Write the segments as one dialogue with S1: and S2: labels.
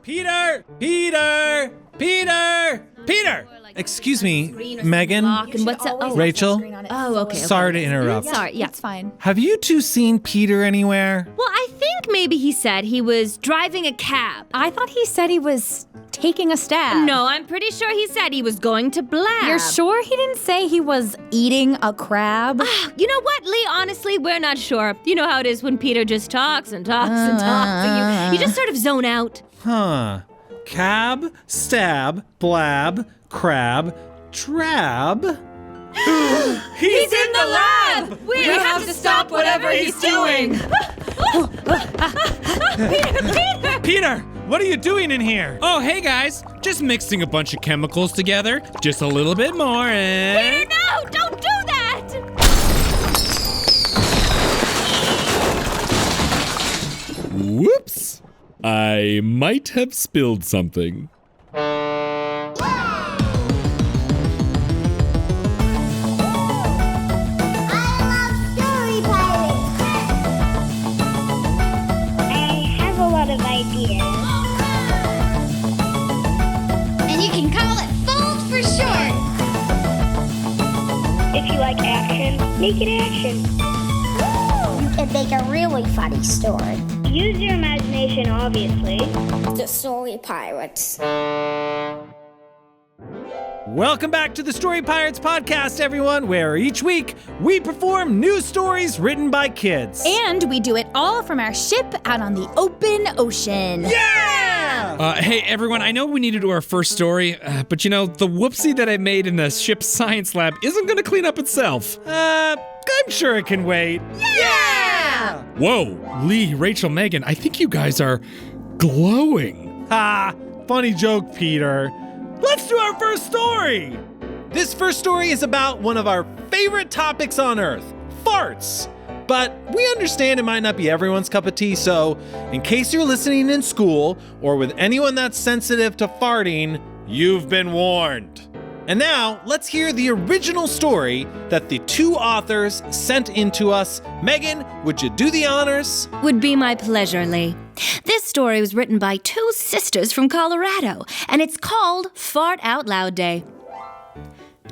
S1: Peter! Peter! Peter! Peter! Excuse me, Meghan? Rachel?
S2: Oh, okay.
S1: Sorry to interrupt.
S2: Sorry, yeah.
S3: It's fine.
S1: Have you two seen Peter anywhere?
S2: Well, I think maybe he said he was driving a cab.
S3: I thought he said he was taking a stab.
S2: No, I'm pretty sure he said he was going to blab.
S3: You're sure he didn't say he was eating a crab?
S2: You know what, Lee? Honestly, we're not sure. You know how it is when Peter just talks and talks and talks, and you just sort of zone out.
S1: Huh. Cab, stab, blab, crab, drab.
S2: He's in the lab! We have to stop whatever he's doing! Peter!
S1: Peter, what are you doing in here?
S4: Oh, hey guys, just mixing a bunch of chemicals together. Just a little bit more and...
S2: Peter, no! Don't do that!
S4: Whoops! I might have spilled something.
S5: Ideas. And you can call it Fold for short. If you like action, make it action. You can make a really funny story. Use your imagination, obviously. The Story Pirates.
S1: Welcome back to the Story Pirates podcast, everyone, where each week we perform news stories written by kids.
S3: And we do it all from our ship out on the open ocean.
S1: Yeah!
S4: Hey everyone, I know we need to do our first story, but you know, the whoopsie that I made in the ship's science lab isn't gonna clean up itself.
S1: I'm sure it can wait.
S3: Yeah!
S4: Whoa, Lee, Rachel, Meghan, I think you guys are glowing.
S1: Ha! Funny joke, Peter. Let's do our first story! This first story is about one of our favorite topics on Earth, farts. But we understand it might not be everyone's cup of tea, so in case you're listening in school or with anyone that's sensitive to farting, you've been warned. And now, let's hear the original story that the two authors sent in to us. Meghan, would you do the honors?
S2: Would be my pleasure, Lee. This story was written by two sisters from Colorado, and it's called Fart Out Loud Day.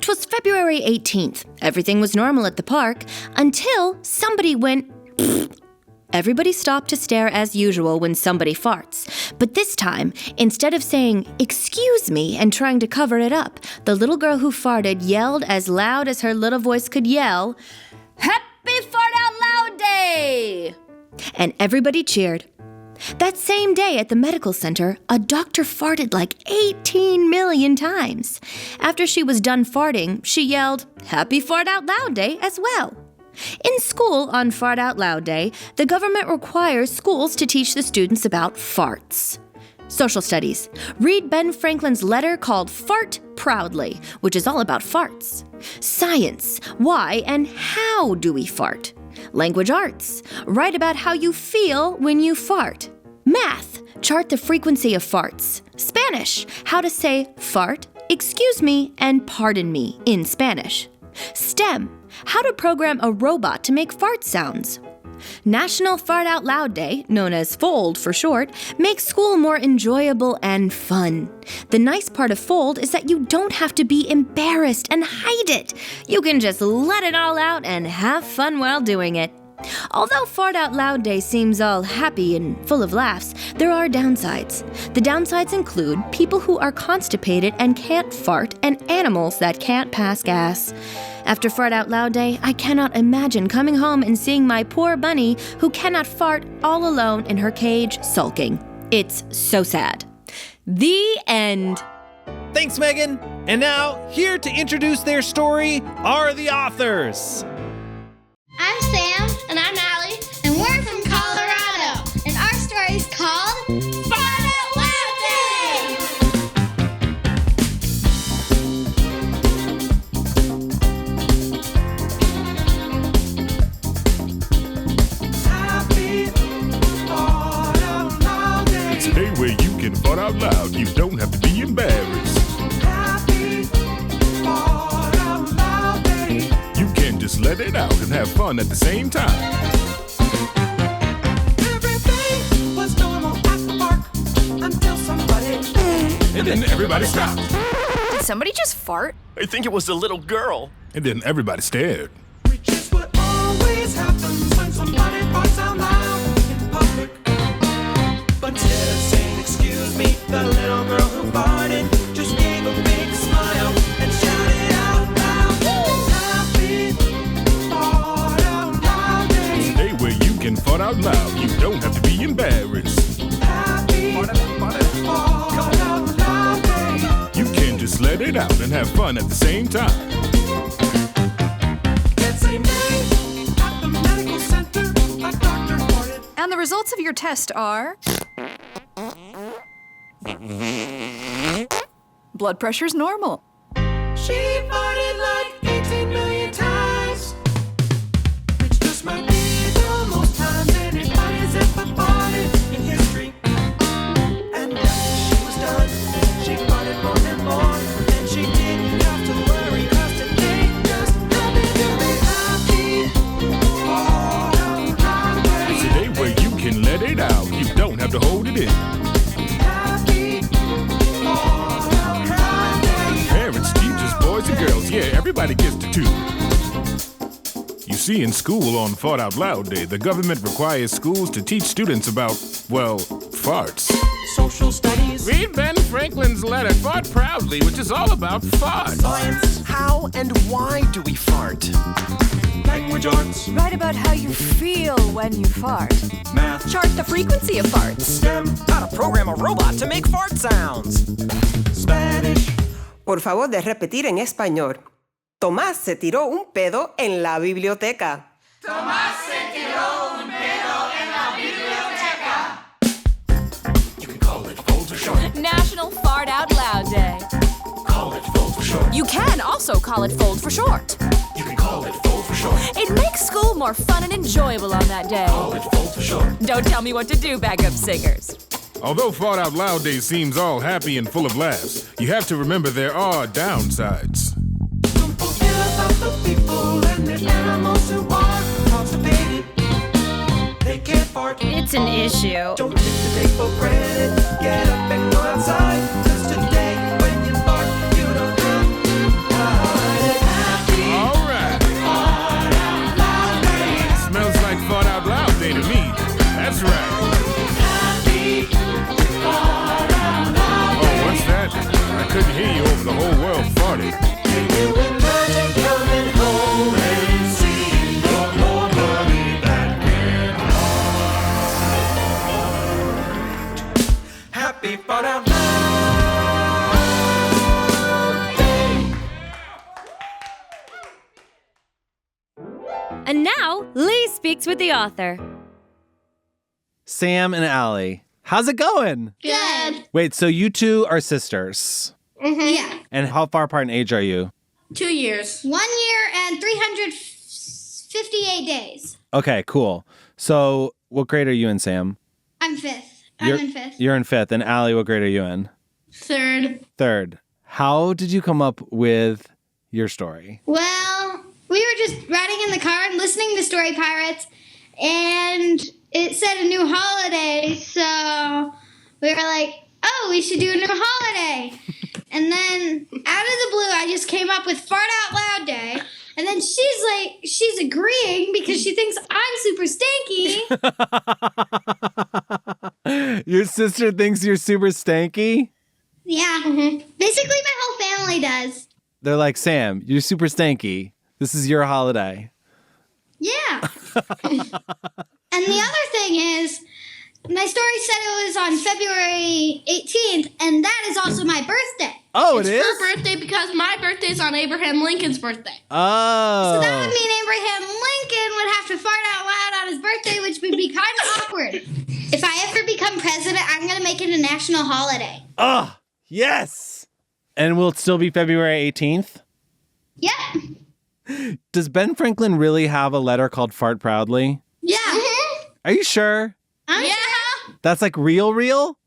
S2: 'Twas February 18th. Everything was normal at the park until somebody went pfft. Everybody stopped to stare as usual when somebody farts. But this time, instead of saying, "Excuse me," and trying to cover it up, the little girl who farted yelled as loud as her little voice could yell, "Happy Fart Out Loud Day!" And everybody cheered. That same day at the medical center, a doctor farted like 18 million times. After she was done farting, she yelled, "Happy Fart Out Loud Day" as well. In school on Fart Out Loud Day, the government requires schools to teach the students about farts. Social studies. Read Ben Franklin's letter called Fart Proudly, which is all about farts. Science. Why and how do we fart? Language arts. Write about how you feel when you fart. Math. Chart the frequency of farts. Spanish. How to say fart, excuse me, and pardon me in Spanish. STEM. How to program a robot to make fart sounds. National Fart Out Loud Day, known as FOLD for short, makes school more enjoyable and fun. The nice part of FOLD is that you don't have to be embarrassed and hide it. You can just let it all out and have fun while doing it. Although Fart Out Loud Day seems all happy and full of laughs, there are downsides. The downsides include people who are constipated and can't fart and animals that can't pass gas. After Fart Out Loud Day, I cannot imagine coming home and seeing my poor bunny who cannot fart all alone in her cage sulking. It's so sad. The end.
S1: Thanks, Meghan. And now, here to introduce their story are the authors.
S5: I'm Sam. And I'm Ali. And we're from Colorado. And our story is called Fart Out Loud Day!
S6: It's a day where you can fart out loud. You don't have to be embarrassed.
S7: Happy Fart Out Loud Day.
S6: You can just let it out and have fun at the same time.
S7: Everything was normal at the party.
S6: And then everybody stopped.
S8: Did somebody just fart?
S9: I think it was a little girl.
S6: And then everybody stared.
S7: Which is what always happens when somebody farts out loud in public. But instead of saying, excuse me, the little girl who farted just gave a big smile and shouted out loud, happy fart out loud day.
S6: It's a day where you can fart out loud. You don't have to be embarrassed.
S7: Happy fart out loud day.
S6: You can just let it out and have fun at the same time.
S7: Get same day at the medical center. A doctor farted.
S8: And the results of your test are... blood pressure's normal.
S7: She farted like 18 million times, which just might be the most times anybody has ever farted in history. And after she was done, she farted more and more, and she didn't have to worry, 'cause today just happened to be happy fart out loud day.
S6: It's a day where you can let it out. You don't have to hold it in.
S7: Happy fart out loud day.
S6: Parents, teachers, boys and girls, yeah, everybody gets to too. You see, in school on Fart Out Loud Day, the government requires schools to teach students about, well, farts.
S7: Social studies.
S6: Read Ben Franklin's letter, Fart Proudly, which is all about farts.
S7: Science.
S9: How and why do we fart?
S7: Language arts.
S8: Write about how you feel when you fart.
S7: Math.
S8: Chart the frequency of farts.
S7: STEM.
S9: How to program a robot to make fart sounds.
S7: Spanish.
S10: Por favor, de repetir en español. Tomás se tiró un pedo en la biblioteca.
S7: You can call it fold for short.
S8: National Fart Out Loud Day.
S7: Call it fold for short.
S8: You can also call it fold for short.
S7: You can call it fold for short.
S8: It makes school more fun and enjoyable on that day.
S7: Call it fold for short.
S8: Don't tell me what to do, backup singers.
S6: Although Fart Out Loud Day seems all happy and full of laughs, you have to remember there are downsides.
S7: Don't forget about the people and the animals who are constipated. They can't fart.
S2: It's an issue.
S7: Don't take the day for granted. Get up and go outside. 'Cause today, when you fart, you don't have to hide it. Happy
S6: All right.
S7: fart out loud day.
S6: Smells like Fart Out Loud Day to me. That's right.
S7: Happy fart out loud
S6: Oh, what's that? I couldn't hear you over the whole world farting.
S7: Can you imagine coming home and seeing your more money that can fart? Happy fart out loud day.
S2: And now, Lee speaks with the author.
S1: Sam and Ali, how's it going?
S5: Good.
S1: Wait, so you two are sisters.
S5: Yeah.
S1: And how far apart in age are you?
S5: 2 years. 1 year and 358 days.
S1: Okay, cool. So what grade are you in, Sam?
S5: I'm fifth.
S1: You're-
S5: I'm in fifth.
S1: You're in fifth. And Ali, what grade are you in?
S5: Third.
S1: Third. How did you come up with your story?
S5: Well, we were just riding in the car and listening to Story Pirates, and it said a new holiday, so we were like, oh, we should do a new holiday. And then out of the blue, I just came up with Fart Out Loud Day. And then she's agreeing because she thinks I'm super stanky.
S1: Your sister thinks you're super stanky?
S5: Yeah. Basically, my whole family does.
S1: They're like, Sam, you're super stanky. This is your holiday.
S5: Yeah. And the other thing is, my story said it was on February 18th, and that is also my birthday.
S1: Oh,
S11: it's
S1: it is?
S11: her birthday because my birthday is on Abraham Lincoln's birthday.
S1: Oh.
S5: So that would mean Abraham Lincoln would have to fart out loud on his birthday, which would be kind of awkward. If I ever become president, I'm going to make it a national holiday.
S1: Oh, yes. And will it still be February 18th?
S5: Yeah.
S1: Does Ben Franklin really have a letter called Fart Proudly?
S5: Yeah.
S1: Are you sure?
S5: Yeah.
S1: That's like real?
S5: Real.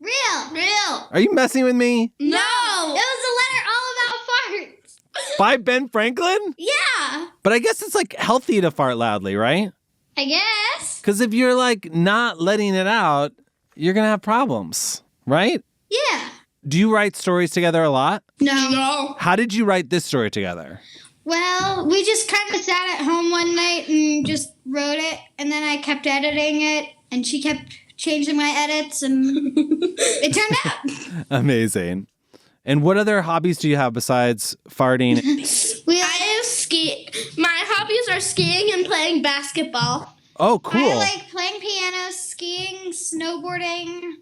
S1: Are you messing with me?
S5: No. It was a letter all about farts.
S1: By Ben Franklin?
S5: Yeah.
S1: But I guess it's like healthy to fart loudly, right?
S5: I guess.
S1: Because if you're like not letting it out, you're going to have problems, right?
S5: Yeah.
S1: Do you write stories together a lot?
S5: No.
S1: How did you write this story together?
S5: Well, we just kind of sat at home one night and just wrote it, and then I kept editing it, and she kept changing my edits, and it turned out.
S1: Amazing. And what other hobbies do you have besides farting?
S11: I ski. My hobbies are skiing and playing basketball.
S1: Oh, cool.
S5: I like playing piano, skiing, snowboarding,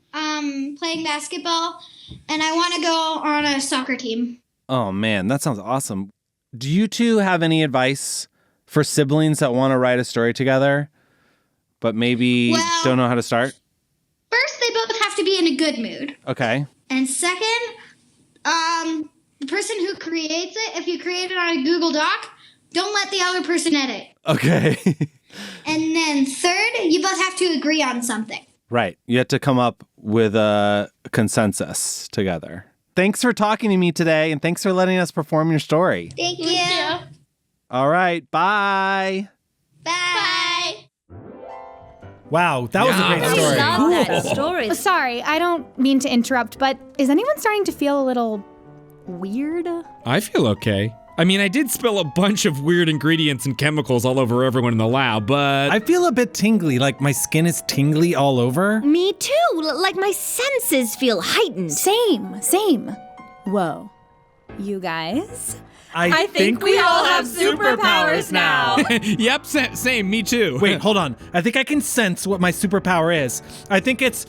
S5: playing basketball, and I want to go on a soccer team.
S1: Oh, man, that sounds awesome. Do you two have any advice for siblings that want to write a story together, but maybe don't know how to start?
S5: First, they both have to be in a good mood.
S1: Okay.
S5: And second, the person who creates it, if you create it on a Google Doc, don't let the other person edit.
S1: Okay.
S5: And then third, you both have to agree on something.
S1: Right. You have to come up with a consensus together. Thanks for talking to me today, and thanks for letting us perform your story.
S5: Thank you.
S1: All right. Bye.
S5: Bye.
S1: Wow, that was a great story.
S2: I love that story.
S3: Sorry, I don't mean to interrupt, but is anyone starting to feel a little weird?
S4: I feel okay. I mean, I did spill a bunch of weird ingredients and chemicals all over everyone in the lab, but...
S1: I feel a bit tingly, like my skin is tingly all over.
S2: Me too. Like my senses feel heightened.
S3: Same. Whoa. You guys?
S1: I
S8: think we all have superpowers now.
S4: Yep, same, me too.
S1: Wait, hold on. I think I can sense what my superpower is. I think it's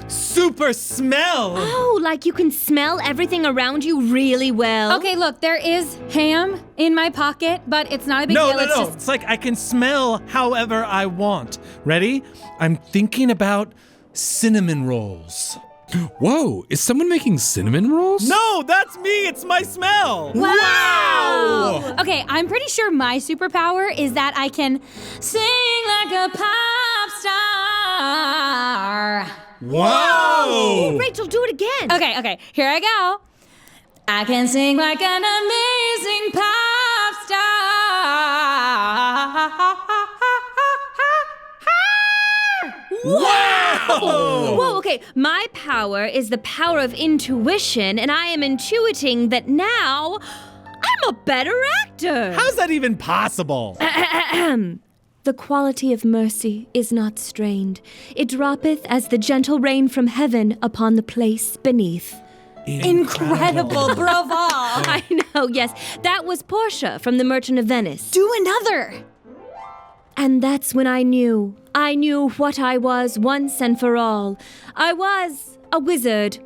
S1: super smell.
S2: Oh, like you can smell everything around you really well.
S3: Okay, look, there is ham in my pocket, but it's not a big deal.
S1: No. It's like I can smell however I want. Ready? I'm thinking about cinnamon rolls.
S4: Whoa, is someone making cinnamon rolls?
S1: No, that's me. It's my smell.
S3: Wow! Okay, I'm pretty sure my superpower is that I can sing like a pop star.
S4: Whoa!
S2: Hey, Rachel, do it again.
S3: Okay, here I go. I can sing like an amazing pop star.
S4: Wow!
S2: Whoa, okay. My power is the power of intuition, and I am intuiting that now I'm a better actor.
S1: How's that even possible?
S2: The quality of mercy is not strained. It droppeth as the gentle rain from heaven upon the place beneath.
S3: Incredible, bravo.
S2: I know, yes. That was Portia from The Merchant of Venice.
S3: Do another.
S2: And that's when I knew what I was once and for all. I was a wizard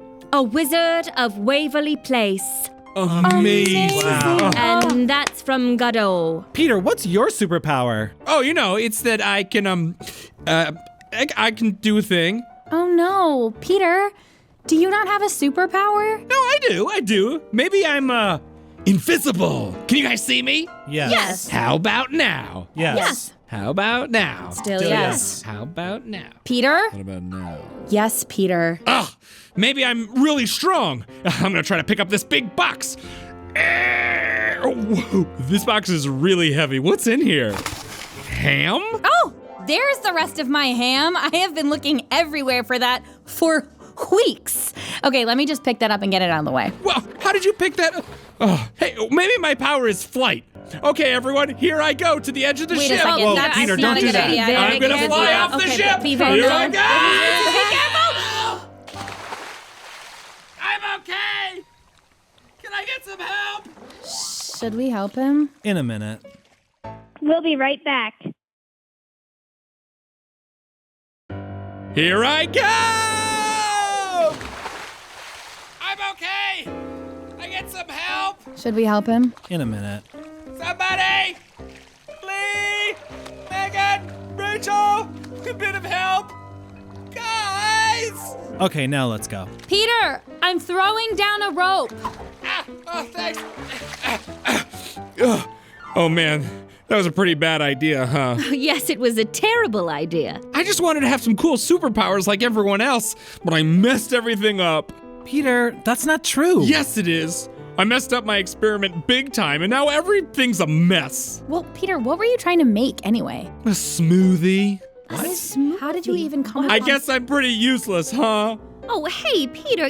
S2: of Waverly Place.
S4: Amazing.
S1: Wow.
S2: And that's from Godot.
S1: Peter, what's your superpower?
S4: Oh, it's that I can, I can do a thing.
S3: Oh no, Peter, do you not have a superpower?
S4: No, I do. Maybe I'm, invisible. Can you guys see me?
S1: Yes.
S4: How about now?
S1: Yes.
S4: How about now?
S3: Still yes.
S4: How about now?
S3: Peter?
S4: What about now?
S3: Yes, Peter.
S4: Ugh, maybe I'm really strong. I'm gonna try to pick up this big box. Whoa, this box is really heavy. What's in here? Ham?
S3: Oh, there's the rest of my ham. I have been looking everywhere for that for weeks. Okay, let me just pick that up and get it out of the way.
S4: Well, how did you pick that up? Oh, hey, maybe my power is flight. Okay, everyone, here I go to the edge of the
S3: Wait a
S4: ship.
S3: second,
S1: Whoa,
S3: that's
S1: Peter,
S3: not
S1: don't
S3: a
S1: do
S3: good
S1: that.
S3: idea.
S4: I'm gonna
S3: Very
S4: fly
S3: good
S4: off the
S3: idea.
S4: ship.
S3: Okay, BPhone,
S4: Here I
S3: don't.
S4: go. I'm okay. Can I get some help?
S3: Should we help him?
S1: In a minute.
S12: We'll be right back.
S4: Here I go. I'm okay. I get some help.
S3: Should we help him?
S1: In a minute.
S4: Somebody! Lee! Meghan! Rachel! A bit of help! Guys!
S1: Okay, now let's go.
S3: Peter, I'm throwing down a rope.
S4: Oh, thanks. Oh, man. That was a pretty bad idea, huh?
S2: Yes, it was a terrible idea.
S4: I just wanted to have some cool superpowers like everyone else, but I messed everything up.
S1: Peter, that's not true.
S4: Yes, it is. I messed up my experiment big time, and now everything's a mess.
S3: Well, Peter, what were you trying to make anyway?
S4: A smoothie?
S3: How did you even come up
S4: I
S3: on-
S4: guess I'm pretty useless, huh?
S2: Oh, hey, Peter,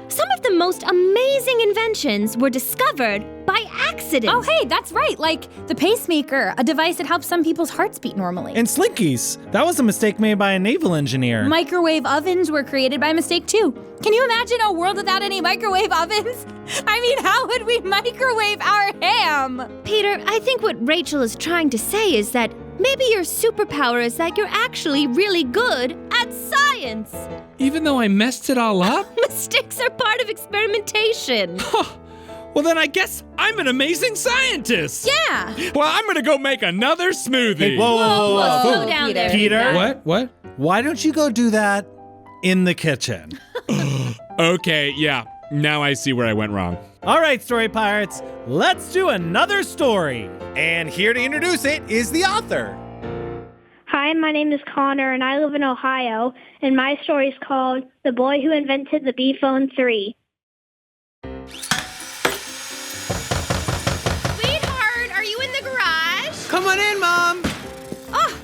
S2: some of the most amazing inventions were discovered by accident.
S3: Oh, hey, that's right. Like the pacemaker, a device that helps some people's hearts beat normally.
S1: And Slinkies. That was a mistake made by a naval engineer.
S3: Microwave ovens were created by mistake, too. Can you imagine a world without any microwave ovens? I mean, how would we microwave our ham?
S2: Peter, I think what Rachel is trying to say is that maybe your superpower is that you're actually really good at science.
S4: Even though I messed it all up?
S2: Mistakes are part of experimentation.
S4: Well, then I guess I'm an amazing scientist.
S3: Yeah.
S4: Well, I'm gonna go make another smoothie.
S1: Hey, whoa.
S2: Slow down there,
S1: Peter?
S4: What?
S1: Why don't you go do that in the kitchen?
S4: Okay, yeah. Now I see where I went wrong.
S1: All right, Story Pirates, let's do another story. And here to introduce it is the author.
S12: Hi, my name is Connor, and I live in Ohio, and my story is called The Boy Who Invented the BPhone3.
S2: Sweetheart, are you in the garage?
S13: Come on in, Mom.
S2: Oh,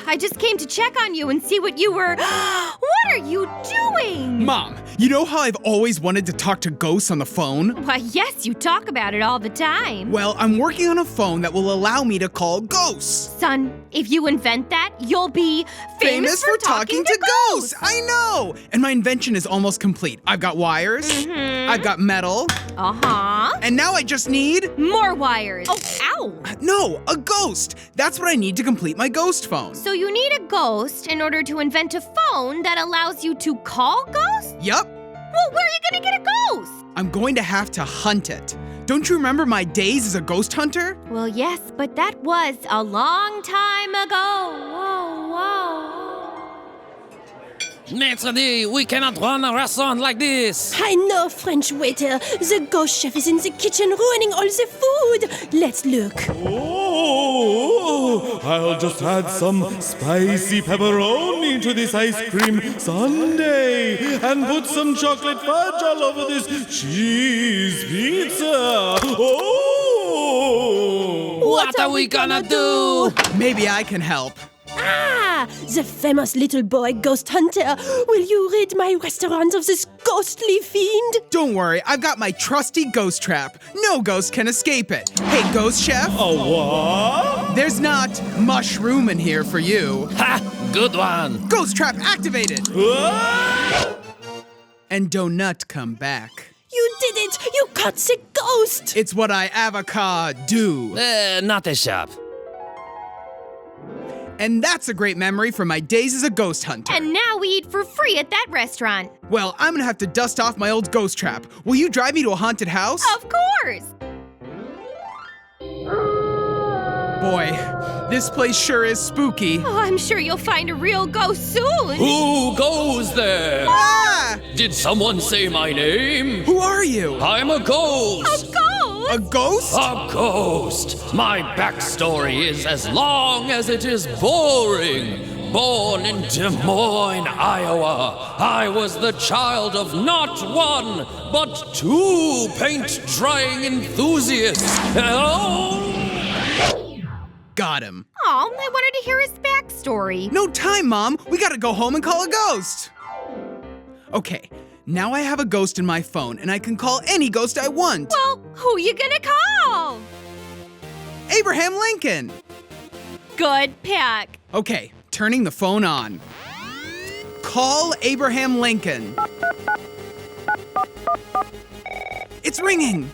S2: I just came to check on you and see what you were... What are you doing?
S13: Mom, you know how I've always wanted to talk to ghosts on the phone?
S2: Why, yes, you talk about it all the time.
S13: Well, I'm working on a phone that will allow me to call ghosts.
S2: Son, if you invent that, you'll be famous for talking to ghosts.
S13: I know! And my invention is almost complete. I've got wires, I've got metal, and now I just need...
S2: more wires. Oh, ow!
S13: No, a ghost! That's what I need to complete my ghost phone.
S2: So you need a ghost in order to invent a phone that allows you to call ghosts?
S13: Yup.
S2: Well, where are you gonna get a ghost?
S13: I'm going to have to hunt it. Don't you remember my days as a ghost hunter?
S2: Well, yes, but that was a long time ago. Whoa.
S14: McNerney, we cannot run a restaurant like this.
S15: I know, French waiter. The ghost chef is in the kitchen ruining all the food. Let's look.
S16: Oh, I'll just add some spicy pepperoni to this ice cream sundae and put some chocolate fudge all over this cheese pizza. Oh!
S14: What are we gonna do?
S13: Maybe I can help.
S15: Ah, the famous little boy ghost hunter. Will you rid my restaurant of this ghostly fiend?
S13: Don't worry, I've got my trusty ghost trap. No ghost can escape it. Hey, ghost chef.
S16: Oh, what?
S13: There's not mushroom in here for you.
S14: Ha! Good one.
S13: Ghost trap activated. And donut come back.
S15: You did it! You caught the ghost!
S13: It's what I avocado do.
S14: Not a shop.
S13: And that's a great memory from my days as a ghost hunter.
S2: And now we eat for free at that restaurant.
S13: Well, I'm gonna have to dust off my old ghost trap. Will you drive me to a haunted house?
S2: Of course!
S13: Boy, this place sure is spooky.
S2: Oh, I'm sure you'll find a real ghost soon.
S14: Who goes there?
S13: Ah!
S14: Did someone say my name?
S13: Who are you?
S14: I'm a ghost.
S2: A ghost?
S13: A ghost?
S14: A ghost. My backstory is as long as it is boring. Born in Des Moines, Iowa, I was the child of not one, but two paint-drying enthusiasts.
S13: Got him.
S2: Oh, I wanted to hear his backstory.
S13: No time, Mom. We gotta go home and call a ghost. Okay, now I have a ghost in my phone, and I can call any ghost I want.
S2: Well, who you gonna call?
S13: Abraham Lincoln.
S2: Good pick.
S13: Okay, turning the phone on. Call Abraham Lincoln. It's ringing.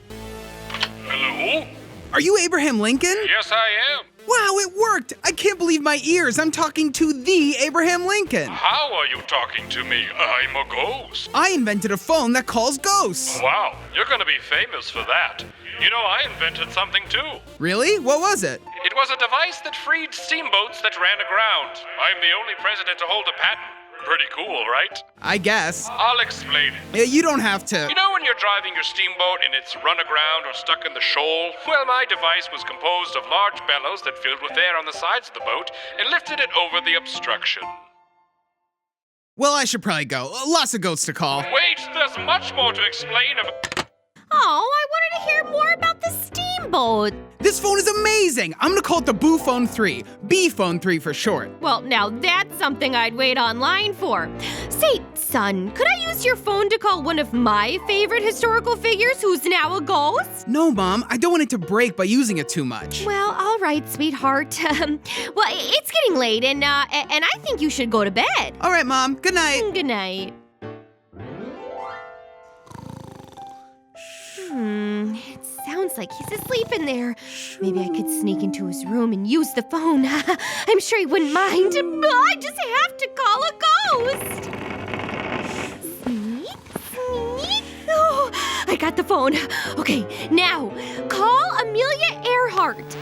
S6: Hello?
S13: Are you Abraham Lincoln?
S6: Yes, I am.
S13: Wow, it worked! I can't believe my ears. I'm talking to the Abraham Lincoln.
S6: How are you talking to me? I'm a ghost.
S13: I invented a phone that calls ghosts.
S6: Wow, you're gonna be famous for that. You know, I invented something too.
S13: Really? What was it?
S6: It was a device that freed steamboats that ran aground. I'm the only president to hold a patent. Pretty cool, right?
S13: I guess.
S6: I'll explain it.
S13: Yeah, you don't have to.
S6: You know when you're driving your steamboat and it's run aground or stuck in the shoal? Well, my device was composed of large bellows that filled with air on the sides of the boat and lifted it over the obstruction.
S13: Well, I should probably go. Lots of ghosts to call.
S6: Wait, there's much more to explain about...
S2: Oh, I wanted to hear more about the steamboat.
S13: This phone is amazing. I'm gonna call it the BPhone3. BPhone3 for short.
S2: Well, now that's something I'd wait online for. Say, son, could I use your phone to call one of my favorite historical figures who's now a ghost?
S13: No, Mom, I don't want it to break by using it too much.
S2: Well, all right, sweetheart. Well, it's getting late, and I think you should go to bed.
S13: All right, Mom. Good night.
S2: Good night. It sounds like he's asleep in there. Maybe I could sneak into his room and use the phone. I'm sure he wouldn't mind. I just have to call a ghost. Sneak, sneak. Oh, I got the phone. Okay, now, call Amelia Earhart.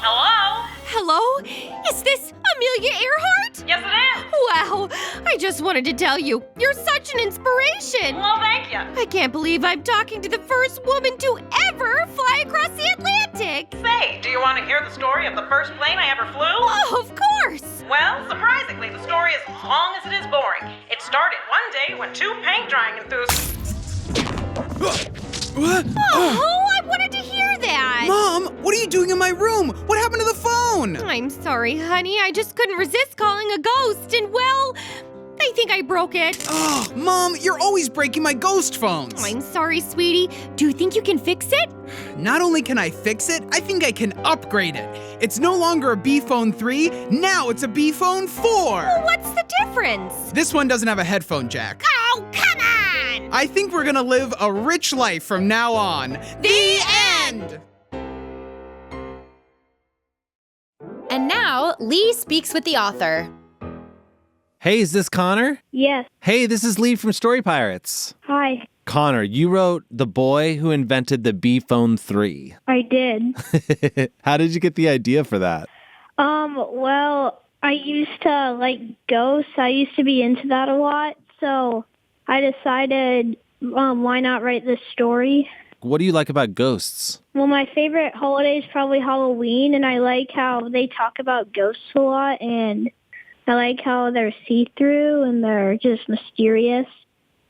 S8: Hello?
S2: Hello? Is this Amelia Earhart?
S8: Yes, it is.
S2: Wow, I just wanted to tell you, you're such an inspiration.
S8: Well, thank you.
S2: I can't believe I'm talking to the first woman to ever fly across the Atlantic.
S8: Say, do you want to hear the story of the first plane I ever flew?
S2: Oh, of course.
S8: Well, surprisingly, the story is as long as it is boring. It started one day when two paint drying enthusiasts...
S13: What?
S2: Oh, I wanted to hear that.
S13: Mom, what are you doing in my room? What happened to the phone?
S2: I'm sorry, honey. I just couldn't resist calling a ghost, and well, I think I broke it.
S13: Oh, Mom, you're always breaking my ghost phones.
S2: I'm sorry, sweetie. Do you think you can fix it?
S13: Not only can I fix it, I think I can upgrade it. It's no longer a BPhone3, now it's a BPhone4.
S2: Well, what's the difference?
S13: This one doesn't have a headphone jack.
S2: Oh, come on!
S13: I think we're gonna live a rich life from now on.
S2: The end!
S3: And now, Lee speaks with the author.
S1: Hey, is this Connor?
S12: Yes.
S1: Hey, this is Lee from Story Pirates.
S12: Hi.
S1: Connor, you wrote The Boy Who Invented the BPhone3.
S12: I did.
S1: How did you get the idea for that?
S12: Well, I used to like ghosts. I used to be into that a lot. So I decided, why not write this story?
S1: What do you like about ghosts?
S12: Well, my favorite holiday is probably Halloween, and I like how they talk about ghosts a lot, and I like how they're see-through and they're just mysterious.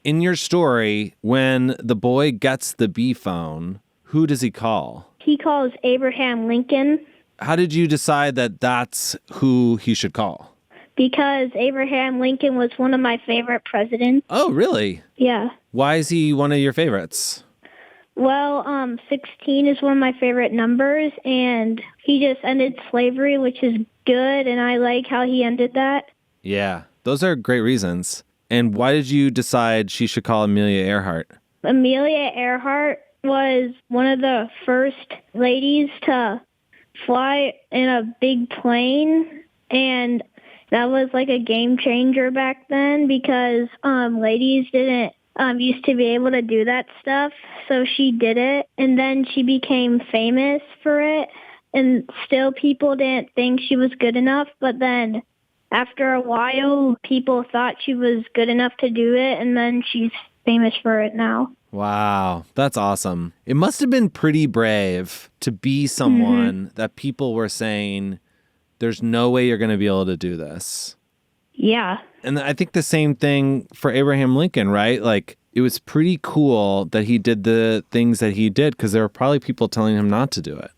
S1: In your story, when the boy gets the B phone, who does he call?
S12: He calls Abraham Lincoln.
S1: How did you decide that that's who he should call?
S12: Because Abraham Lincoln was one of my favorite presidents.
S1: Oh, really?
S12: Yeah.
S1: Why is he one of your favorites?
S12: Well, 16 is one of my favorite numbers, and he just ended slavery, which is good, and I like how he ended that.
S1: Yeah, those are great reasons. And why did you decide she should call Amelia Earhart?
S12: Amelia Earhart was one of the first ladies to fly in a big plane, and that was like a game changer back then because ladies didn't used to be able to do that stuff, so she did it, and then she became famous for it, and still people didn't think she was good enough, but then after a while, people thought she was good enough to do it, and then she's famous for it now.
S1: Wow, that's awesome. It must have been pretty brave to be someone that people were saying, there's no way you're going to be able to do this.
S12: Yeah.
S1: And I think the same thing for Abraham Lincoln, right? Like, it was pretty cool that he did the things that he did because there were probably people telling him not to do it.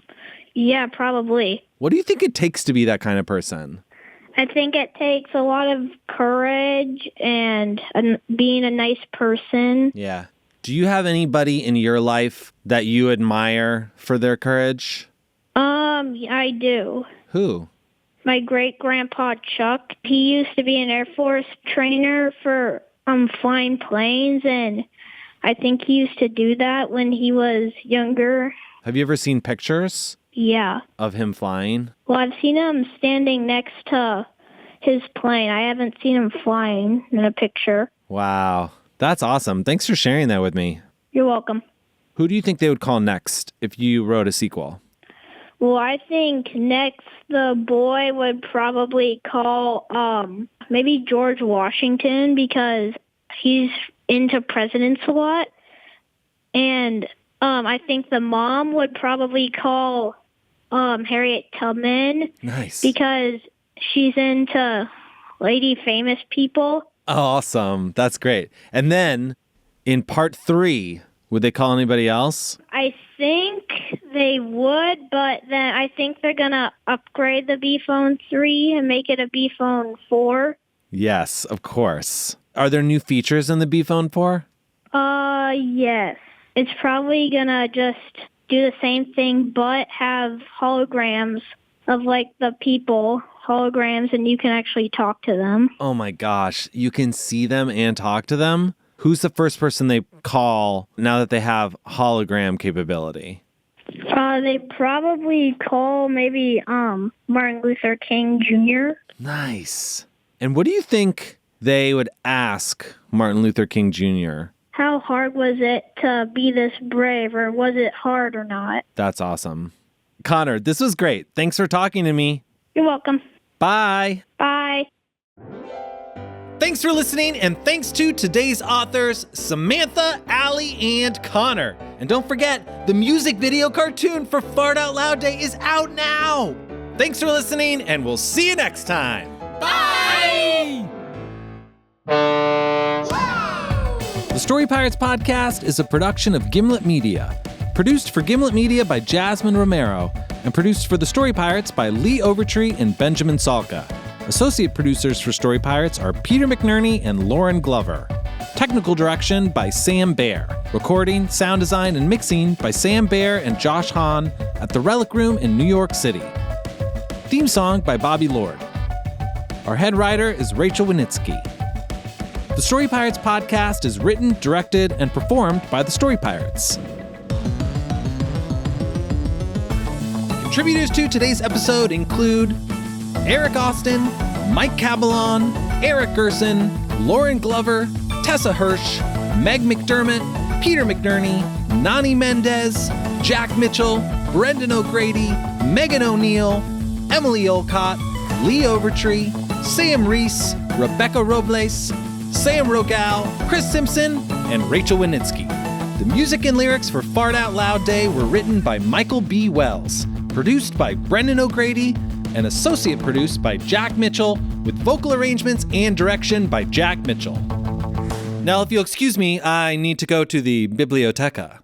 S12: Yeah, probably.
S1: What do you think it takes to be that kind of person?
S12: I think it takes a lot of courage and being a nice person.
S1: Yeah. Do you have anybody in your life that you admire for their courage?
S12: I do.
S1: Who?
S12: My great-grandpa Chuck. He used to be an Air Force trainer for flying planes, and I think he used to do that when he was younger.
S1: Have you ever seen pictures?
S12: Yeah.
S1: Of him flying?
S12: Well, I've seen him standing next to his plane. I haven't seen him flying in a picture.
S1: Wow. That's awesome. Thanks for sharing that with me.
S12: You're welcome.
S1: Who do you think they would call next if you wrote a sequel?
S12: Well, I think next the boy would probably call maybe George Washington because he's into presidents a lot. And I think the mom would probably call Harriet Tubman.
S1: Nice.
S12: Because she's into lady famous people.
S1: Awesome. That's great. And then in part 3, would they call anybody else?
S12: I think they would, but then I think they're going to upgrade the BPhone3 and make it a BPhone4.
S1: Yes, of course. Are there new features in the BPhone 4?
S12: Yes. It's probably going to just do the same thing, but have holograms of, like, the people, holograms, and you can actually talk to them.
S1: Oh my gosh, you can see them and talk to them? Who's the first person they call now that they have hologram capability?
S12: They probably call maybe Martin Luther King Jr.
S1: Nice. And what do you think they would ask Martin Luther King Jr.?
S12: How hard was it to be this brave, or was it hard or not?
S1: That's awesome. Connor, this was great. Thanks for talking to me.
S12: You're welcome.
S1: Bye.
S12: Bye.
S1: Thanks for listening, and thanks to today's authors, Samantha, Ali, and Connor. And don't forget, the music video cartoon for Fart Out Loud Day is out now. Thanks for listening, and we'll see you next time.
S7: Bye!
S1: The Story Pirates podcast is a production of Gimlet Media. Produced for Gimlet Media by Jasmine Romero, and produced for The Story Pirates by Lee Overtree and Benjamin Salka. Associate producers for Story Pirates are Peter McNerney and Lauren Glover. Technical direction by Sam Bair. Recording, sound design, and mixing by Sam Bair and Josh Hahn at the Relic Room in New York City. Theme song by Bobby Lord. Our head writer is Rachel Wenitsky. The Story Pirates podcast is written, directed, and performed by the Story Pirates. Contributors to today's episode include Eric Austin, Mike Caballon, Eric Gerson, Lauren Glover, Tessa Hirsch, Meg McDermott, Peter McNerney, Nani Mendez, Jack Mitchell, Brendan O'Grady, Megan O'Neill, Emily Olcott, Lee Overtree, Sam Reese, Rebecca Robles, Sam Rogal, Chris Simpson, and Rachel Wenitsky. The music and lyrics for Fart Out Loud Day were written by Michael B. Wells, produced by Brendan O'Grady, and associate produced by Jack Mitchell, with vocal arrangements and direction by Jack Mitchell. Now, if you'll excuse me, I need to go to the biblioteca.